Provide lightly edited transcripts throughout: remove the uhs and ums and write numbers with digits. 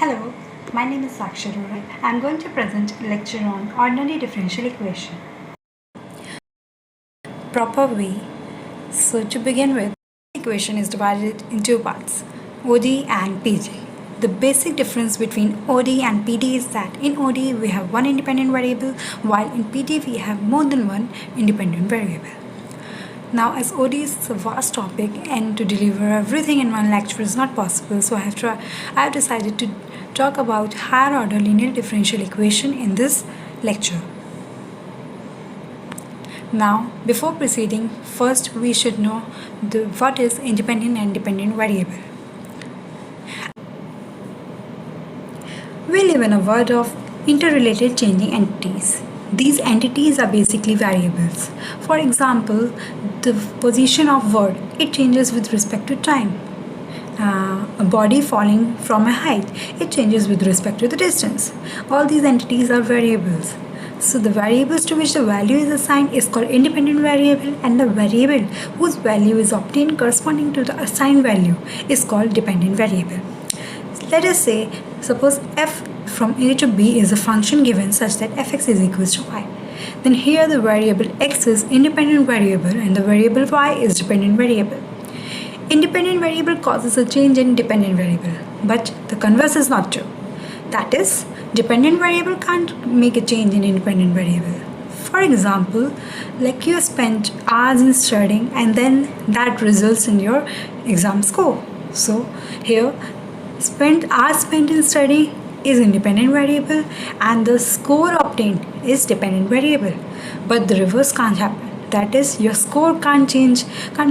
Hello, my name is Sakshi Arora. I am going to present a lecture on ordinary differential equation. Proper way. So to begin with, equation is divided in two parts, ODE and PD. The basic difference between ODE and PD is that in ODE we have one independent variable, while in PD we have more than one independent variable. Now, as ODE is a vast topic and to deliver everything in one lecture is not possible, so I have decided to talk about higher order linear differential equation in this lecture. Now, before proceeding, first we should know what is independent and dependent variable. We live in a world of interrelated changing entities. These entities are basically variables. For example, the position of word, it changes with respect to time. A body falling from a height, it changes with respect to the distance. All these entities are variables. So the variables to which the value is assigned is called independent variable, and the variable whose value is obtained corresponding to the assigned value is called dependent variable. Let us say, suppose f from a to b is a function given such that fx is equals to y. Then here the variable x is independent variable and the variable y is dependent variable. Independent variable causes a change in dependent variable, but the converse is not true. That is, dependent variable can't make a change in independent variable. For example, like you spent hours in studying and then that results in your exam score. So here, hours spent in study is independent variable and the score obtained is dependent variable. But the reverse can't happen. That is, your score can't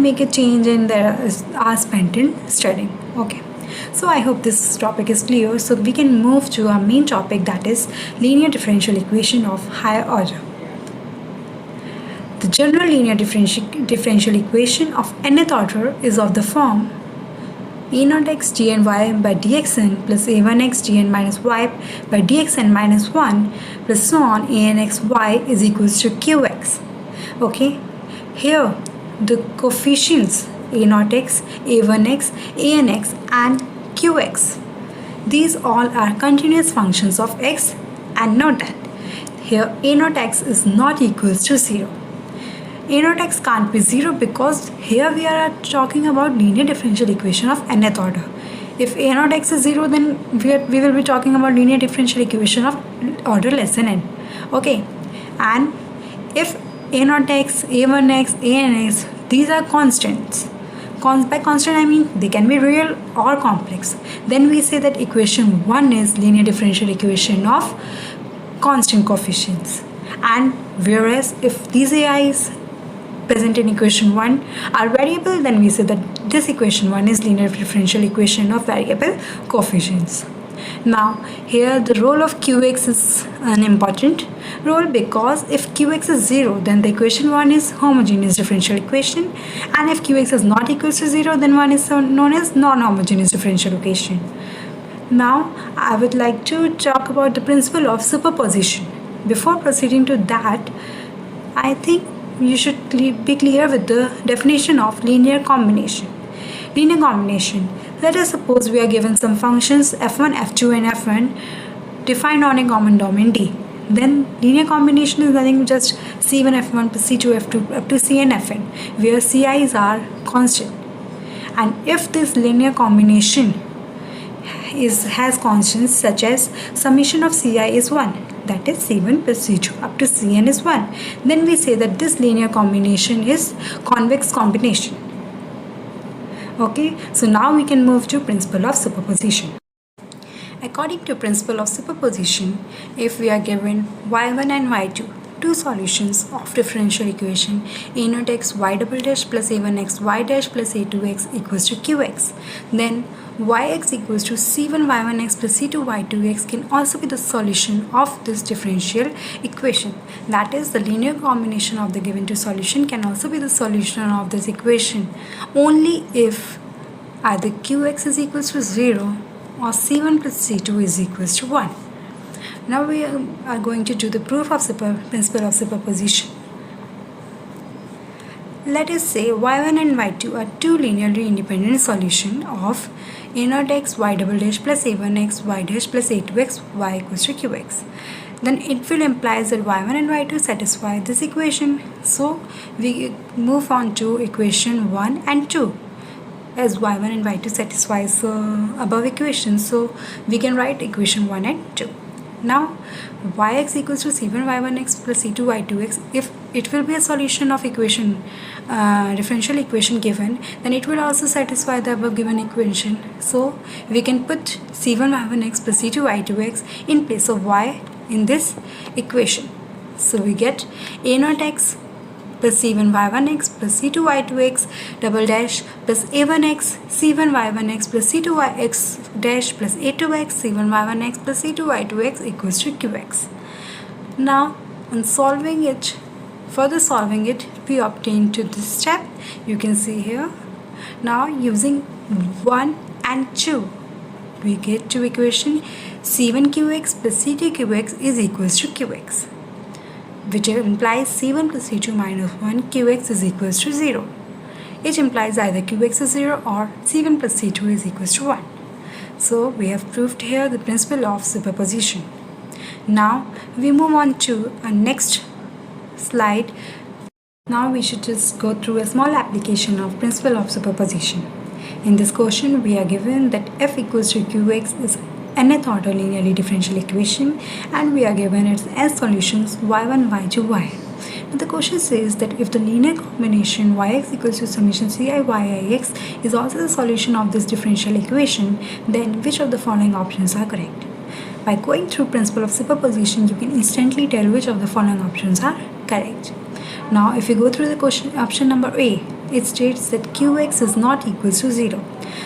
make a change in the hours spent in studying. Okay. So I hope this topic is clear. So we can move to our main topic, that is linear differential equation of higher order. The general linear differential equation of nth order is of the form a0x dn y by dxn plus a1x dn minus y by dxn minus 1 plus so on anx y is equals to qx. Okay, here the coefficients a0x, a1x, anx and qx, these all are continuous functions of x, and note that here a0x is not equals to 0. a0x can't be 0 because here we are talking about linear differential equation of nth order. If a0x is 0, then we will be talking about linear differential equation of order less than n. Okay, and if a0x, a1x, anx, these are constants. By constant I mean they can be real or complex. Then we say that equation 1 is linear differential equation of constant coefficients. And whereas if these ai's present in equation 1 are variable, then we say that this equation 1 is linear differential equation of variable coefficients. Now here the role of qx is an important role, because if qx is 0, then the equation 1 is homogeneous differential equation, and if qx is not equals to 0, then 1 is known as non-homogeneous differential equation. Now I would like to talk about the principle of superposition. Before proceeding to that, I think you should be clear with the definition of linear combination. Linear combination. Let us suppose we are given some functions f1, f2 and f1 defined on a common domain D. Then linear combination is nothing but just c1 f1 plus c2 f2 up to cn fn, where ci's are constant. And if this linear combination has constants such as summation of ci is 1, that is c1 plus c2 up to cn is 1, then we say that this linear combination is convex combination. Okay, so now we can move to principle of superposition. According to principle of superposition, if we are given y1 and y2, two solutions of differential equation a0x y double dash plus a1x y dash plus a2x equals to qx, then yx equals to c1 y1x plus c2 y2x can also be the solution of this differential equation. That is, the linear combination of the given two solution can also be the solution of this equation only if either qx is equals to 0 or c1 plus c2 is equals to 1. Now we are going to do the proof of principle of superposition. Let us say y1 and y2 are two linearly independent solutions of a0 x y double dash plus a1x y dash plus a2x y equals to qx. Then it will imply that y1 and y2 satisfy this equation. So we move on to equation 1 and 2. As y1 and y2 satisfies above equation, so we can write equation 1 and 2. Now yx equals to c1 y1x plus c2 y2x. If it will be a solution of equation differential equation given, then it will also satisfy the above given equation. So we can put c1 y1x plus c2 y2x in place of y in this equation. So we get a0 x plus c1 y1x plus c2 y2x double dash plus a1x c1 y1x plus c2 yx dash plus a2x c1 y1x plus c2 y2x equals to qx. Now on solving it, further solving it, we obtain to this step. You can see here. Now using 1 and 2, we get to equation c1 qx plus c2 qx is equals to qx, which implies c1 plus c2 minus 1 qx is equals to 0. It implies either qx is 0 or c1 plus c2 is equals to 1. So we have proved here the principle of superposition. Now we move on to our next slide. Now we should just go through a small application of principle of superposition. In this question we are given that f equals to qx is nth order linearly differential equation and we are given its s solutions y1, y2, y. Now the question says that if the linear combination yx equals to summation ci yix is also the solution of this differential equation, then which of the following options are correct? By going through principle of superposition, you can instantly tell which of the following options are correct. Now if you go through the question, option number A, it states that qx is not equals to 0.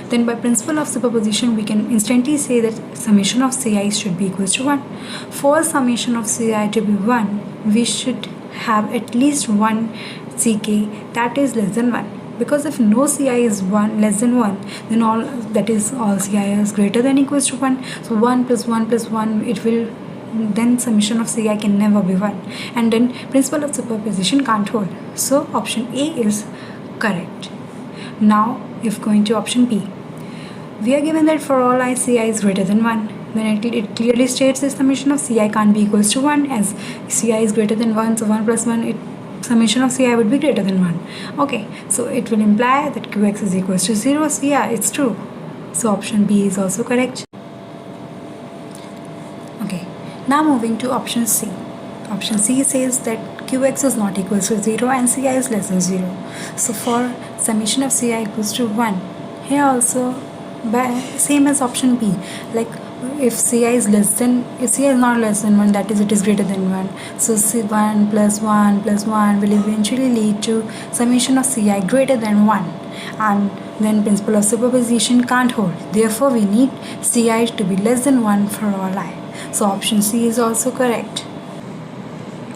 Then by principle of superposition, we can instantly say that summation of ci should be equals to 1. For summation of ci to be 1, we should have at least one ck that is less than 1. Because if no ci is 1 less than 1, then all ci is greater than equals to 1. So 1 plus 1 plus 1, it will, then summation of ci can never be 1. And then principle of superposition can't hold. So option A is correct. Now if going to option B, we are given that for all I ci is greater than 1, then it clearly states the summation of ci can't be equals to 1, as ci is greater than 1, so 1 plus 1, summation of ci would be greater than 1. Okay, so it will imply that qx is equals to 0, so yeah, it's true. So option B is also correct. Okay, now moving to option C. Option C says that qx is not equals to 0 and ci is less than 0. So for summation of ci equals to 1, here also by same as option B, like if ci is less than, if ci is not less than 1, that is it is greater than 1. So c1 plus 1 plus 1 will eventually lead to summation of ci greater than 1, and then principle of superposition can't hold. Therefore we need ci to be less than 1 for all I. So option C is also correct.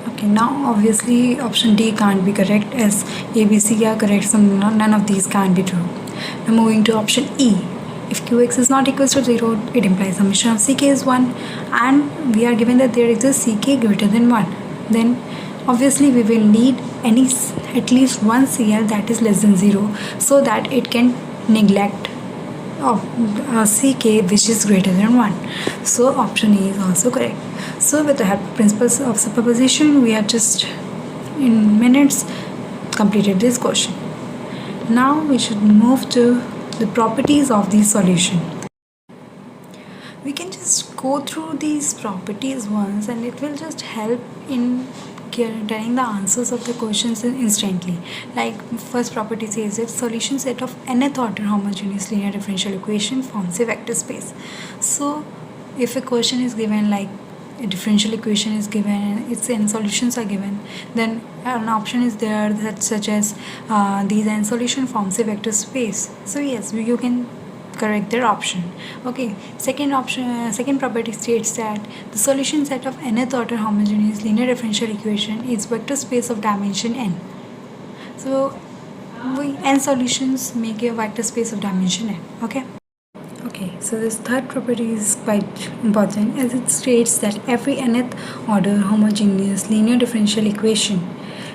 Okay, now obviously option D can't be correct as A, B, C are correct, so none of these can be true. Now moving to option E. If qx is not equals to 0, it implies summation of ck is 1, and we are given that there is a ck greater than 1. Then obviously we will need at least one cl that is less than 0, so that it can neglect of ck which is greater than 1. So option A is also correct. So with the help of principles of superposition, we have just in minutes completed this question. Now we should move to the properties of the solution. We can just go through these properties once and it will just help in telling the answers of the questions instantly. Like first property says that solution set of nth order homogeneous linear differential equation forms a vector space. So if a question is given, like a differential equation is given and its n solutions are given, then an option is there that such as these n solution forms a vector space. So yes, you can correct their option. Okay, second option, second property states that the solution set of nth order homogeneous linear differential equation is vector space of dimension n. So n solutions make a vector space of dimension n. Okay, so this third property is quite important as it states that every nth order homogeneous linear differential equation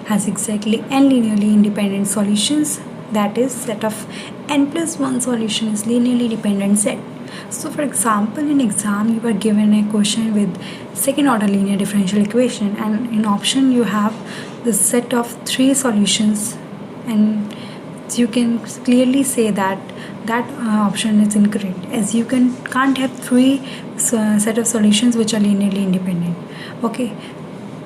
has exactly n linearly independent solutions, that is set of n plus 1 solution is linearly dependent set. So for example, in exam you are given a question with second order linear differential equation, and in option you have the set of 3 solutions, and you can clearly say that option is incorrect, as you can't have 3 set of solutions which are linearly independent. Okay,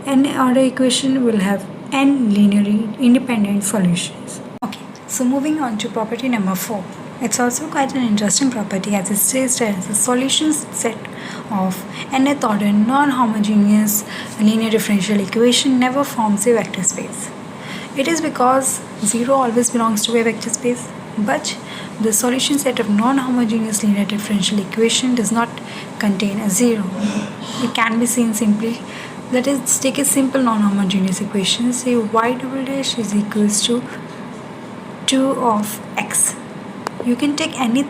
n order equation will have n linearly independent solutions. Okay, so moving on to property number 4. It's also quite an interesting property, as it says that the solution set of nth order non-homogeneous linear differential equation never forms a vector space. It is because 0 always belongs to a vector space, but the solution set of non-homogeneous linear differential equation does not contain a 0. It can be seen simply. That is, take a simple non-homogeneous equation. Say y double dash is equals to 2 of x. You can take any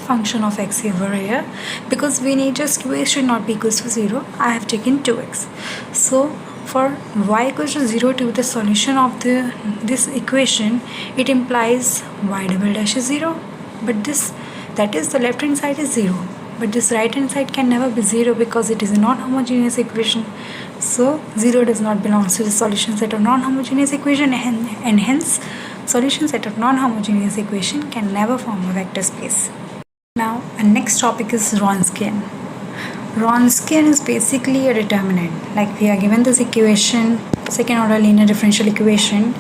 function of x over here, because we need just 2x should not be equals to 0. I have taken 2x. So for y equals to 0 to be the solution of this equation, it implies y double dash is 0. But that is the left hand side is 0. But this right hand side can never be 0 because it is a non-homogeneous equation. So 0 does not belong to the solution set of non-homogeneous equation, and hence solution set of non-homogeneous equation can never form a vector space. Now, our next topic is Wronskian. Wronskian is basically a determinant. Like we are given this equation, second order linear differential equation,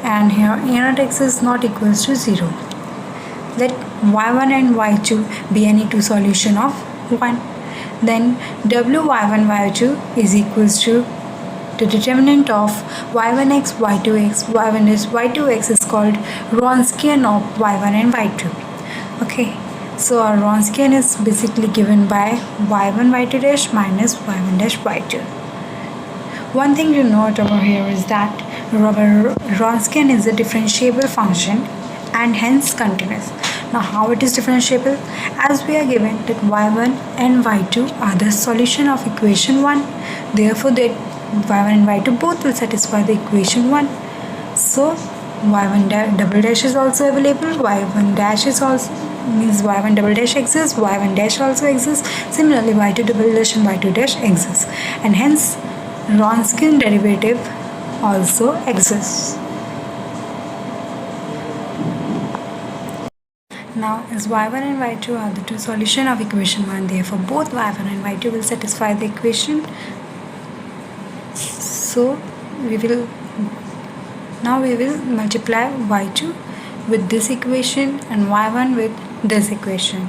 and here a naught x is not equals to 0. Let y1 and y2 be any two solution of 1. Then w y1 y2 is equals to the determinant of y1x, y2x, y1 is y2x is called Wronskian of y1 and y2. Okay, so our Wronskian is basically given by y1 y2 dash minus y1 dash y2. One thing to note over here is that Wronskian is a differentiable function and hence continuous. Now how it is differentiable? As we are given that y1 and y2 are the solution of equation 1, therefore that y1 and y2 both will satisfy the equation 1. So y1 double dash is also available, y1 dash is also means y1 double dash exists, y1 dash also exists. Similarly y2 double dash and y2 dash exists, and hence Wronskian derivative also exists. Now, as y1 and y2 are the two solution of equation 1, therefore both y1 and y2 will satisfy the equation. So we will multiply y2 with this equation and y1 with this equation,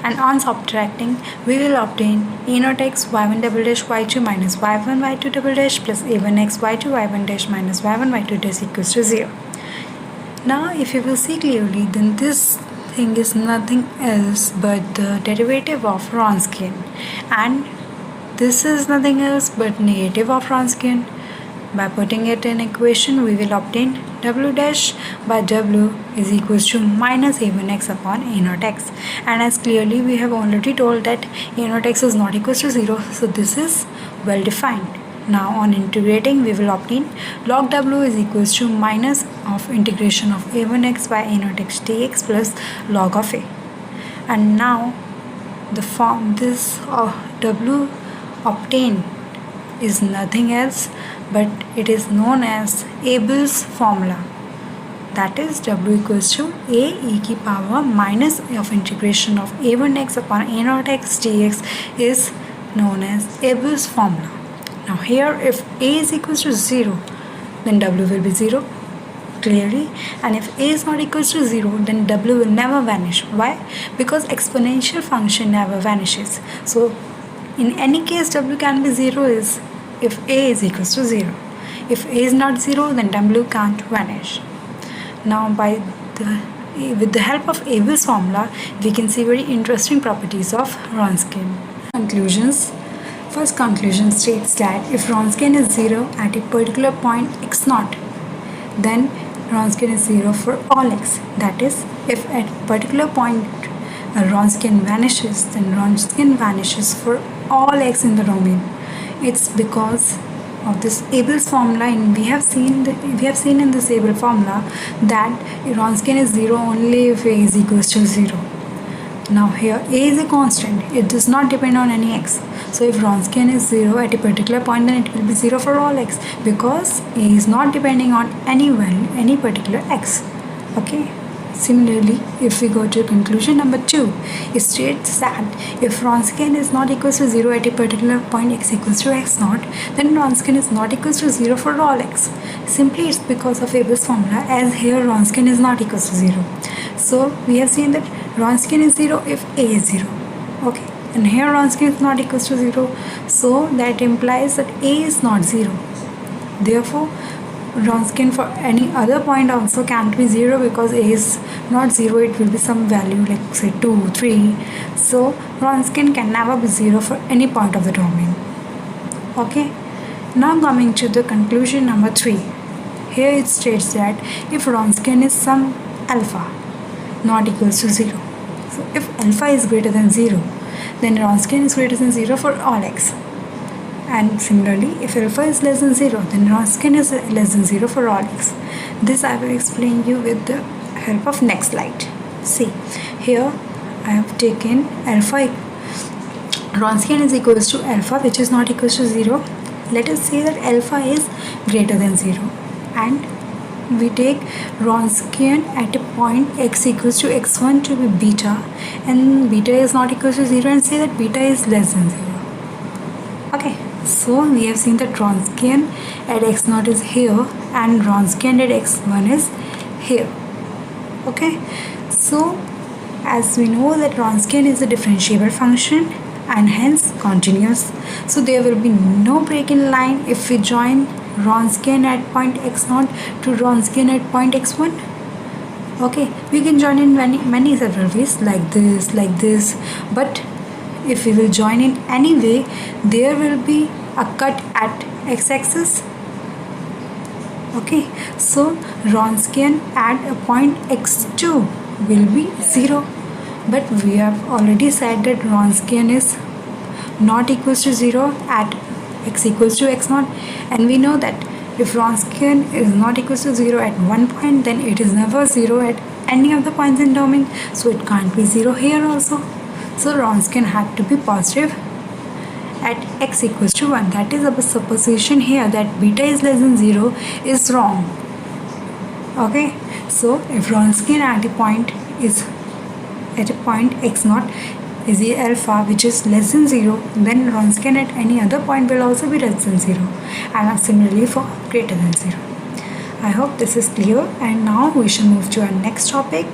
and on subtracting we will obtain a naught x y1 double dash y2 minus y1 y2 double dash plus a1 x y2 y1 dash minus y1 y2 dash equals to 0. Now if you will see clearly, then this thing is nothing else but the derivative of Wronskian, and this is nothing else but negative of Wronskian. By putting it in equation, we will obtain w dash by w is equals to minus a1x upon a naught x, and as clearly we have already told that a naught x is not equals to 0, so this is well defined. Now on integrating, we will obtain log w is equals to minus of integration of a1x by a naught x dx plus log of a, and now the form this w obtained is nothing else but it is known as Abel's formula, that is w equals to a e की power minus of integration of a1x upon a naught x dx is known as Abel's formula. Now here if a is equals to 0, then w will be 0 clearly, and if a is not equals to 0, then w will never vanish. Why? Because exponential function never vanishes. So in any case w can be 0 is if a is equals to 0. If a is not 0, then w can't vanish. Now with the help of Abel's formula, we can see very interesting properties of Wronskian. Conclusions. First conclusion states that if Wronskian is 0 at a particular point x0, then Wronskian is 0 for all x. That is, if at a particular point Wronskian vanishes, then Wronskian vanishes for all x in the domain. It's because of this Abel's formula, and we have seen in this Abel formula that Wronskian is 0 only if A is equals to 0. Now here A is a constant, it does not depend on any x. So if Wronskian is 0 at a particular point, then it will be 0 for all x, because A is not depending on any value, any particular x. Okay. Similarly, if we go to conclusion number 2, it states that if Wronskian is not equals to 0 at a particular point x equals to x naught, then Wronskian is not equals to 0 for all x. Simply it's because of Abel's formula, as here Wronskian is not equals to 0. So we have seen that Wronskian is 0 if A is 0. Okay, and here Wronskian is not equals to 0. So that implies that A is not 0. Therefore, Wronskian for any other point also can't be 0, because A is not 0, it will be some value like say 2, 3. So Wronskian can never be 0 for any point of the domain. Okay. Now coming to the conclusion number 3. Here it states that if Wronskian is some alpha not equals to 0. So if alpha is greater than 0, then Wronskian is greater than 0 for all x. And similarly, if alpha is less than 0, then Wronskian is less than 0 for all x. This I will explain you with the help of next slide. See, here I have taken alpha. Wronskian is equals to alpha, which is not equals to 0. Let us say that alpha is greater than 0, and we take Wronskian at a point x equals to x1 to be beta, and beta is not equals to 0, and say that beta is less than 0. Okay. So we have seen that Wronskian at x0 is here, and Wronskian at x1 is here. Okay. So as we know that Wronskian is a differentiable function and hence continuous. So there will be no break in line if we join Wronskian at point x0 to Wronskian at point x1. Okay, we can join in many several ways, like this, but if we will join in any way, there will be a cut at x-axis. Okay, so Wronskian at a point x2 will be 0, but we have already said that Wronskian is not equals to 0 at x equals to x0, and we know that if Wronskian is not equals to 0 at one point, then it is never 0 at any of the points in domain, so it can't be 0 here also. So Wronskian had to be positive at x equals to 1. That is, our supposition here that beta is less than 0 is wrong. Okay, so if Wronskian at a point x0 is the alpha which is less than 0, then Wronskian at any other point will also be less than 0, and similarly for greater than 0. I hope this is clear, and now we shall move to our next topic,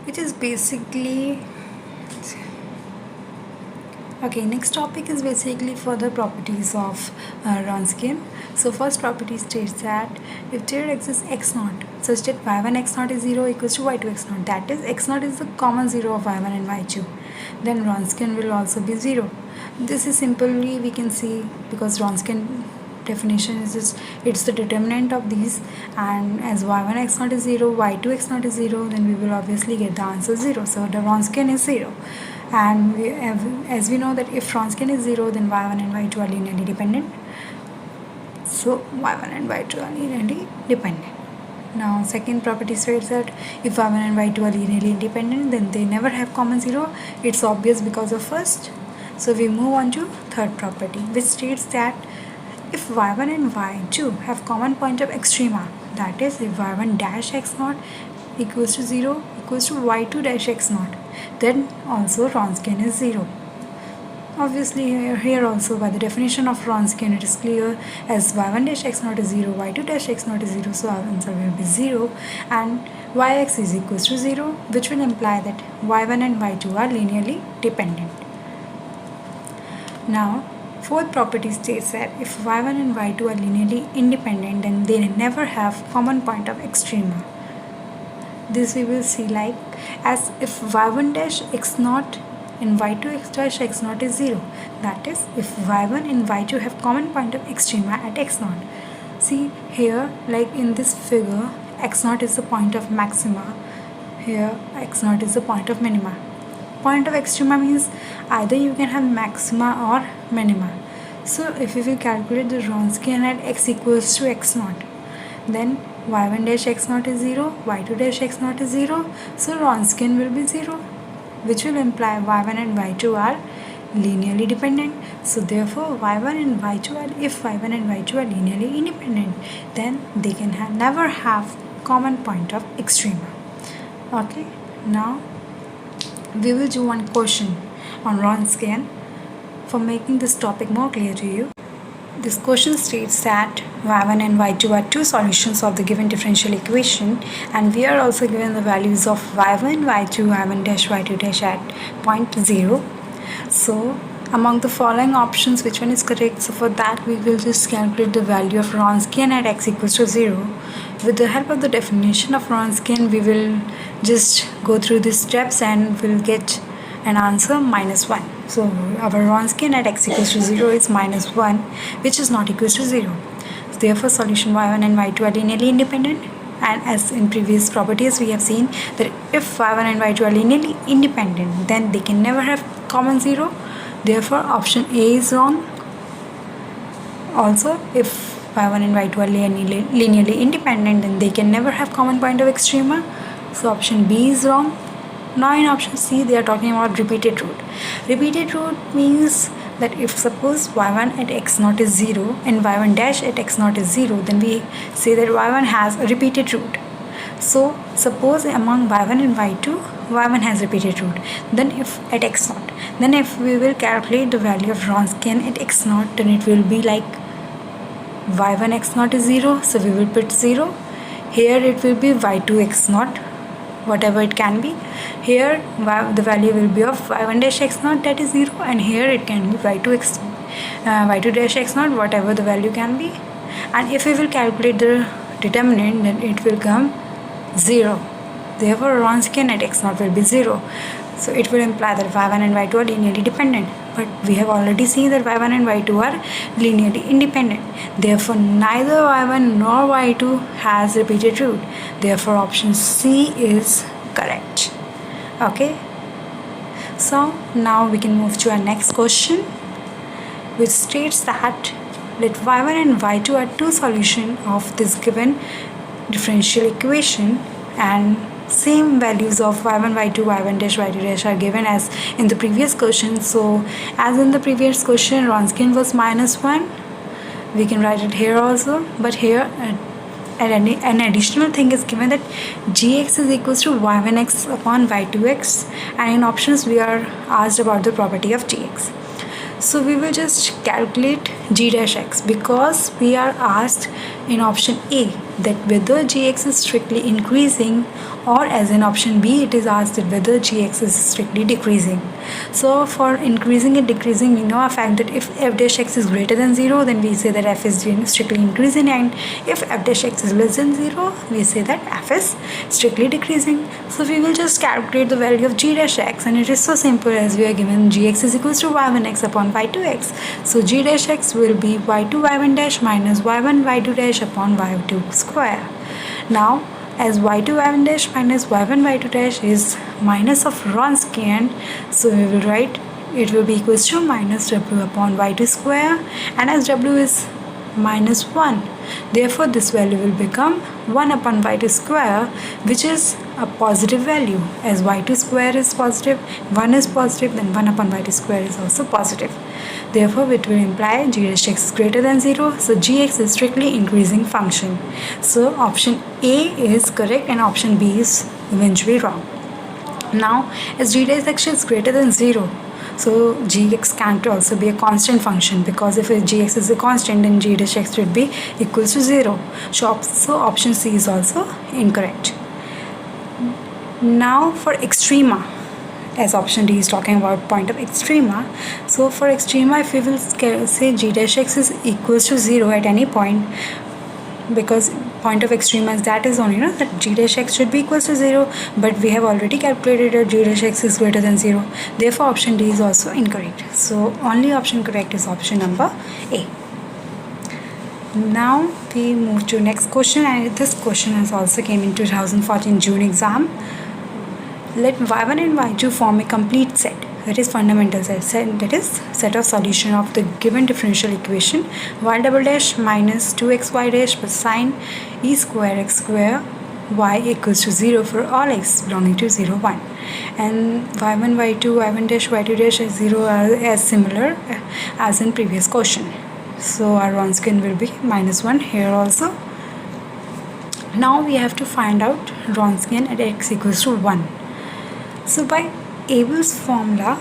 which is basically next topic is basically for the properties of Wronskian. So first property states that if there exists x0 such that y1 x0 is 0 equals to y2 x0, that is x0 is the common 0 of y1 and y2, then Wronskian will also be 0. This is simply we can see, because Wronskian definition is just it's the determinant of these, and as y1 x0 is 0, y2 x0 is 0, then we will obviously get the answer 0. So the Wronskian is 0, and as we know that if Wronskian is 0, then y1 and y2 are linearly dependent. So y1 and y2 are linearly dependent. Now second property states that if y1 and y2 are linearly independent, then they never have common 0. It's obvious because of first. So we move on to third property, which states that if y1 and y2 have common point of extrema, that is if y1 dash x0 equals to 0 equals to y2 dash x0, then also Wronskian is 0. Obviously here also by the definition of Wronskian it is clear, as y1 dash x0 is 0, y2 dash x0 is 0, so our answer will be 0, and yx is equals to 0, which will imply that y1 and y2 are linearly dependent. Now fourth property states that if y1 and y2 are linearly independent, then they never have common point of extrema. This we will see like as if y1 dash x0 and y2 dash x0 is 0, that is if y1 and y2 have common point of extrema at x0. See here, like in this figure, x0 is the point of maxima, here x0 is the point of minima. Point of extrema means either you can have maxima or minima. So if we will calculate the Wronskian at x equals to x naught, then y1 dash x naught is 0, y2 dash x naught is 0, so Wronskian will be 0, which will imply y1 and y2 are linearly dependent. So therefore y1 and y2 are, if y1 and y2 are linearly independent, then they can never have common point of extrema. Okay, now we will do one question on Wronskian for making this topic more clear to you. This question states that y1 and y2 are two solutions of the given differential equation, and we are also given the values of y1, y2, y1 dash, y2 dash at point 0. So among the following options, which one is correct? So for that we will just calculate the value of Wronskian at x equals to 0. With the help of the definition of Wronskian, we will just go through these steps and we'll get an answer -1. So our Wronskian at x equals to 0 is -1, which is not equals to 0. So therefore solution y1 and y2 are linearly independent, and as in previous properties we have seen that if y1 and y2 are linearly independent, then they can never have common 0. Therefore option A is wrong. Also, if y1 and y2 are linearly independent, then they can never have common point of extrema. So option B is wrong. Now in option C, they are talking about repeated root. Repeated root means that if suppose y1 at x naught is 0 and y1 dash at x naught is 0, then we say that y1 has a repeated root. So suppose among y1 and y2, y1 has repeated root. Then if at x naught, then if we will calculate the value of Wronskian at x naught, then it will be like y1 x naught is 0, so we will put 0. Here it will be y2 x naught, whatever it can be. Here the value will be of y1 dash x naught, that is 0, and here it can be y2 dash x naught, whatever the value can be. And if we will calculate the determinant, then it will come 0. Therefore Wronskian at x naught will be 0. So it will imply that y1 and y2 are linearly dependent. But we have already seen that y1 and y2 are linearly independent. Therefore neither y1 nor y2 has repeated root. Therefore option C is correct. Okay. So now we can move to our next question, which states that let y1 and y2 are two solutions of this given differential equation, and same values of y1, y2, y1 dash, y2 dash are given as in the previous question. So as in the previous question Wronskian was -1, we can write it here also, but here an additional thing is given that gx is equals to y1x upon y2x, and in options we are asked about the property of gx. So we will just calculate g dash x, because we are asked in option A that whether gx is strictly increasing, or as in option B it is asked that whether gx is strictly decreasing. So for increasing and decreasing, we know a fact that if f dash x is greater than 0, then we say that f is strictly increasing, and if f dash x is less than 0, we say that f is strictly decreasing. So we will just calculate the value of g dash x, and it is so simple, as we are given gx is equals to y1x upon y2x. So g dash x will be y2 y1 dash minus y1 y2 dash upon y2 square. Now as y2 y1 dash minus y1 y2 dash is minus of Wronskian, so we will write it will be equals to minus w upon y2 square, and as w is -1, therefore this value will become 1 upon y2 square, which is a positive value. As y2 square is positive, 1 is positive, then 1 upon y2 square is also positive. Therefore it will imply g dash x is greater than 0, so gx is strictly increasing function. So option A is correct and option B is eventually wrong. Now as g dash x is greater than 0, so gx can't also be a constant function, because if gx is a constant, then g dash x should be equals to 0. So option C is also incorrect. Now for extrema, as option D is talking about point of extrema. So for extrema, if we will say g dash x is equals to 0 at any point, because point of extrema is that is only that g dash x should be equals to 0, but we have already calculated that g dash x is greater than 0. Therefore option D is also incorrect. So only option correct is option number A. Now we move to next question, and this question has also came in 2014 June exam. Let y1 and y2 form a complete set. that is fundamental set, that is set of solution of the given differential equation y double dash minus 2xy dash plus sine e square x square y equals to 0 for all x belonging to 0 1, and y1 y2 y1 dash y2 dash is 0 are as similar as in previous question. So our Wronskian will be -1 here also. Now we have to find out Wronskian at x equals to 1. So by Abel's formula,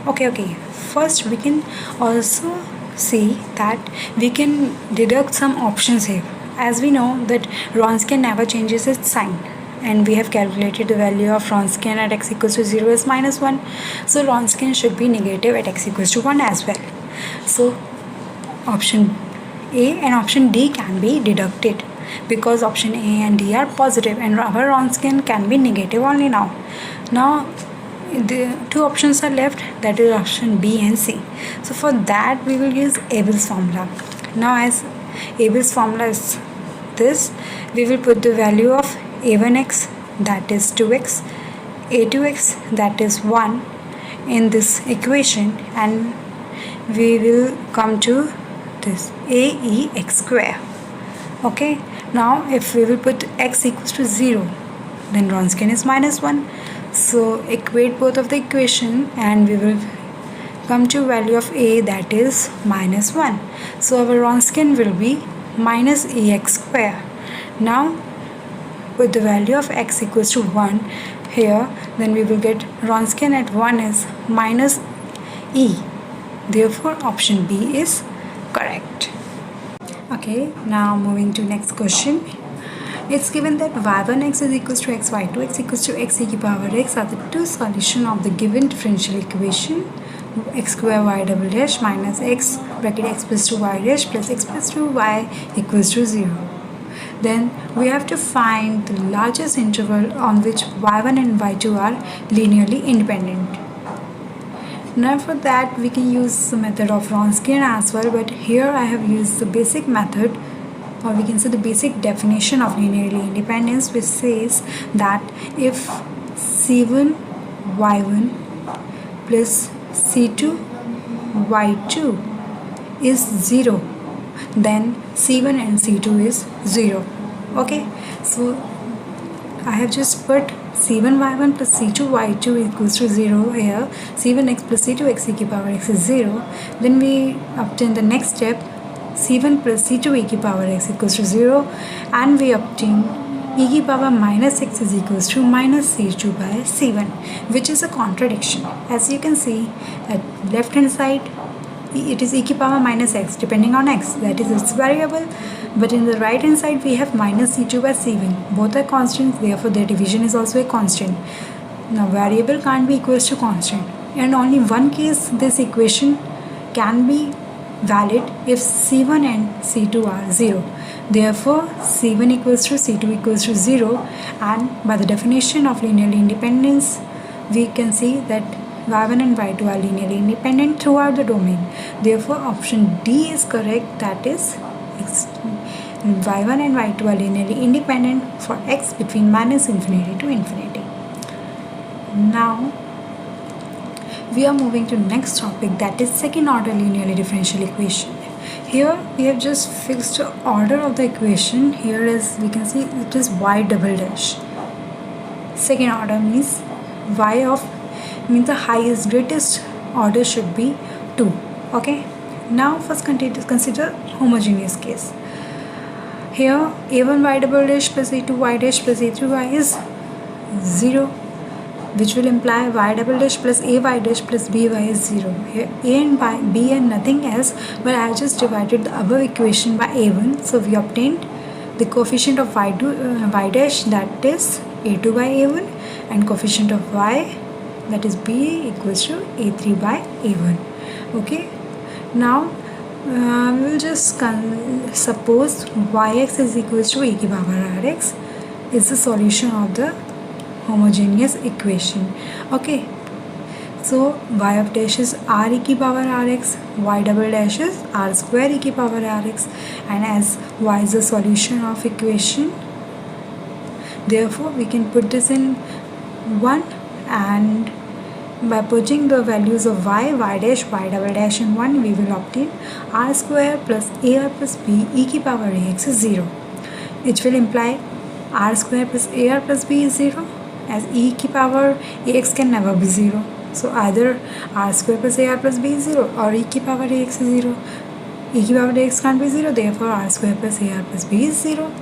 okay, first we can also see that we can deduct some options here. As we know that Wronskian never changes its sign, and we have calculated the value of Wronskian at x equals to 0 is -1. So Wronskian should be negative at x equals to 1 as well. So option A and option D can be deducted because option A and D are positive and our Wronskian can be negative only now. Now the two options are left, that is option B and C. So for that we will use Abel's formula. Now as Abel's formula is this, we will put the value of a1x, that is 2x, a2x, that is 1 in this equation, and we will come to this aex square. Okay, now if we will put x equals to 0, then Wronskian is -1. So equate both of the equation and we will come to value of a, that is -1. So our Wronskian will be minus ax square. Now with the value of x equals to 1 here, then we will get Wronskian at 1 is minus e. Therefore option B is correct. Okay, now moving to next question. It's given that y1x is equals to x, y2x equals to x e की power x are the two solutions of the given differential equation x square y double dash minus x bracket x plus 2y dash plus x plus 2y equals to 0. Then we have to find the largest interval on which y1 and y2 are linearly independent. Now for that we can use the method of Wronskian as well, but here I have used the basic method, or we can say the basic definition of linearly independence, which says that if c1 y1 plus c2 y2 is 0, then c1 and c2 is 0. Okay, so I have just put c1 y1 plus c2 y2 equals to 0 here. c1x plus c2x e की power x is 0. Then we obtain the next step, c1 plus c2 e की power x equals to 0, and we obtain e की power minus x is equals to minus c2 by c1, which is a contradiction. As you can see at left hand side it is e की power minus x depending on x, that is its variable, but in the right hand side we have minus c2 by c1. Both are constants, therefore their division is also a constant. Now variable can't be equals to constant, and only one case this equation can be valid if c1 and c2 are 0. Therefore c1 equals to c2 equals to 0, and by the definition of linearly independence we can see that y1 and y2 are linearly independent throughout the domain. Therefore option D is correct, that is y1 and y2 are linearly independent for x between minus infinity to infinity. Now we are moving to next topic, that is second order linearly differential equation. Here we have just fixed the order of the equation. Here is, we can see it is y double dash. Second order means y of, means the highest greatest order should be 2. Okay, now first consider homogeneous case. Here a1 y double dash plus a2 y dash plus a3y is 0, which will imply y double dash plus ay dash plus by is 0. Here a and b are nothing else, but I have just divided the above equation by a1, so we obtained the coefficient of y dash, that is a2 by a1, and coefficient of y, that is b, equals to a3 by a1. Okay, now we will just suppose yx is equals to e की power rx is the solution of the homogeneous equation. Okay, so y of dash is r e की power rx, y double dash is r square e की power rx, and as y is the solution of equation, therefore we can put this in 1 and By putting the values of y dash, y double dash and 1, we will obtain r square plus ar plus b e की power ax is 0. Which will imply r square plus ar plus b is 0, as e की power ax can never be 0. So either r square plus ar plus b is 0 or e की power ax is 0. E की power ax can't be 0, therefore r square plus ar plus b is 0.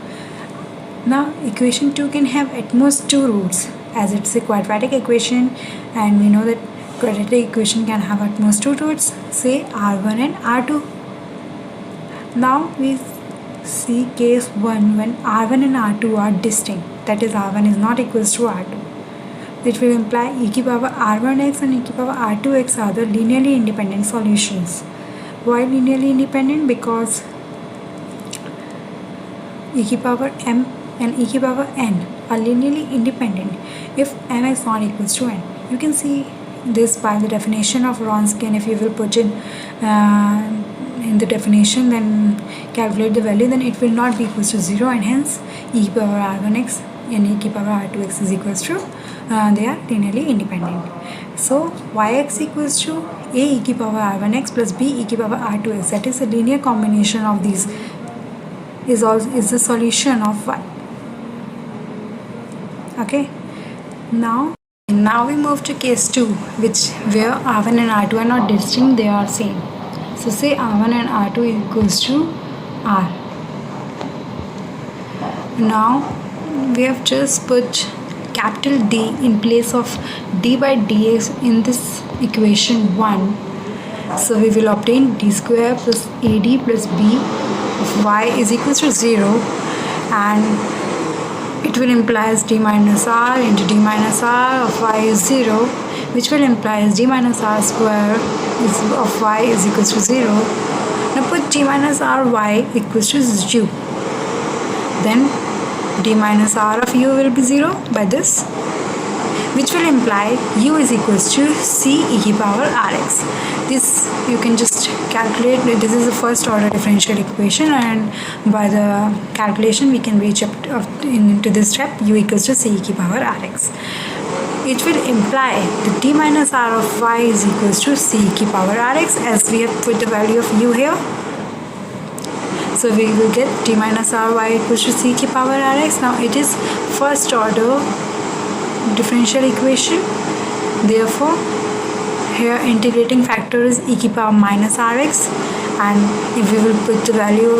Now equation 2 can have at most 2 roots, as it's a quadratic equation and we know that quadratic equation can have at most 2 roots, say r1 and r2. Now we see case 1 when r1 and r2 are distinct, that is r1 is not equals to r2, which will imply e की power r1x and e की power r2x are the linearly independent solutions. Why linearly independent? Because e की power m and e की power n are linearly independent if m is not equals to n. You can see this by the definition of Wronskian. If you will put in the definition, then calculate the value, then it will not be equals to 0, and hence e की power r1x and e की power r2x is equals to they are linearly independent. So yx equals to a e की power r1x plus b e की power r2x, that is a linear combination of these is the solution of y. Okay, now we move to case 2, where r1 and r2 are not distinct, they are same. So say r1 and r2 equals to r. Now we have just put capital D in place of d by dx in this equation 1. So we will obtain d square plus ad plus b of y is equals to 0, and it will imply as d minus r into d minus r of y is 0, which will imply as d minus r square of y is equals to 0. Now put d minus r y equals to u. Then d minus r of u will be 0 by this, which will imply u is equals to c e की power rx. This you can just calculate. This is the first order differential equation, and by the calculation we can reach up into this step, u equals to c e की power rx. It will imply that d minus r of y is equals to c e की power rx, as we have put the value of u here. So we will get d minus r y equals to c की power rx. Now it is first order differential equation, therefore here integrating factor is e की power minus rx, and if we will put the value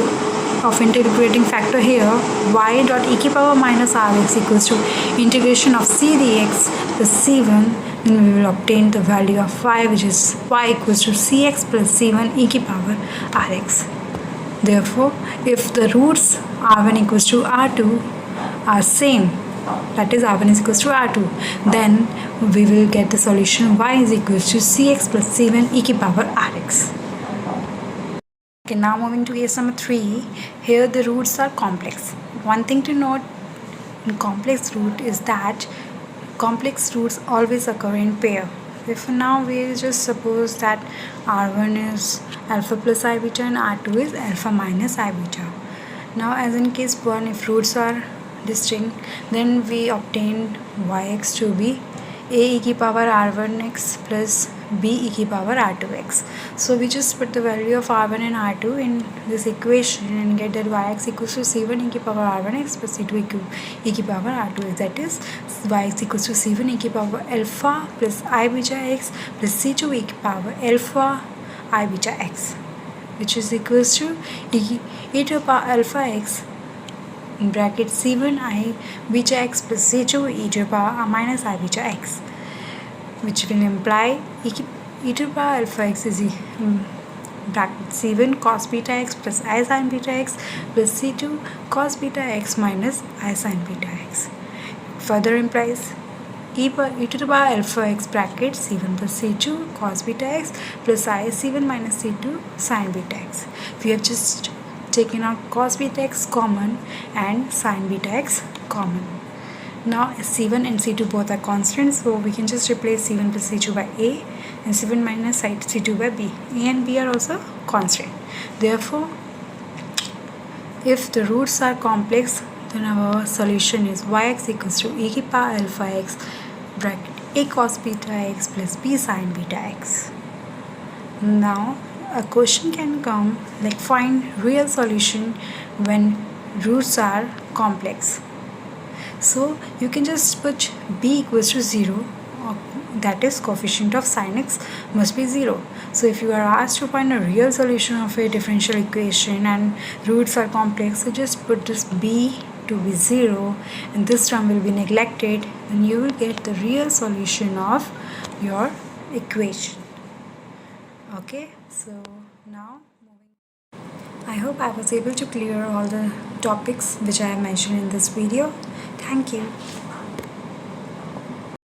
of integrating factor here, y dot e की power minus rx equals to integration of c dx plus c1, then we will obtain the value of y, which is y equals to cx plus c1 e की power rx. Therefore if the roots r1 equals to r2 are same, that is r1 is equals to r2, then we will get the solution y is equals to cx plus c1 e की power rx. Okay, now moving to case number 3. Here the roots are complex. One thing to note in complex root is that complex roots always occur in pair. If now we just suppose that r1 is alpha plus I beta and r2 is alpha minus I beta. Now as in case 1, if roots are distinct, then we obtained yx to be a e की power r1x plus b e की power r2x. So we just put the value of r1 and r2 in this equation and get that yx equals to c1 e की power r1x plus c2 e की power r2x, that is yx equals to c1 e की power alpha plus I beta x plus c2 e की power alpha I beta x, which is equals to e to the power alpha x in bracket c1 I beta x plus c2 e to the power minus I beta x, which will imply e to the power alpha x is bracket c1 cos beta x plus I sin beta x plus c2 cos beta x minus I sin beta x. Further implies e to the power alpha x bracket c1 plus c2 cos beta x plus I c1 minus c2 sin beta x. We have just taken out cos beta x common and sin beta x common. Now c1 and c2 both are constants, so we can just replace c1 plus c2 by a and c1 minus c2 by b. A and b are also constant. Therefore if the roots are complex, then our solution is yx equals to e की power alpha x bracket a cos beta x plus b sin beta x. Now a question can come like find real solution when roots are complex. So you can just put b equals to 0, that is coefficient of sin x must be 0. So if you are asked to find a real solution of a differential equation and roots are complex, so just put this b to be 0 and this term will be neglected, and you will get the real solution of your equation. Okay, so now I hope I was able to clear all the topics which I have mentioned in this video. Thank you.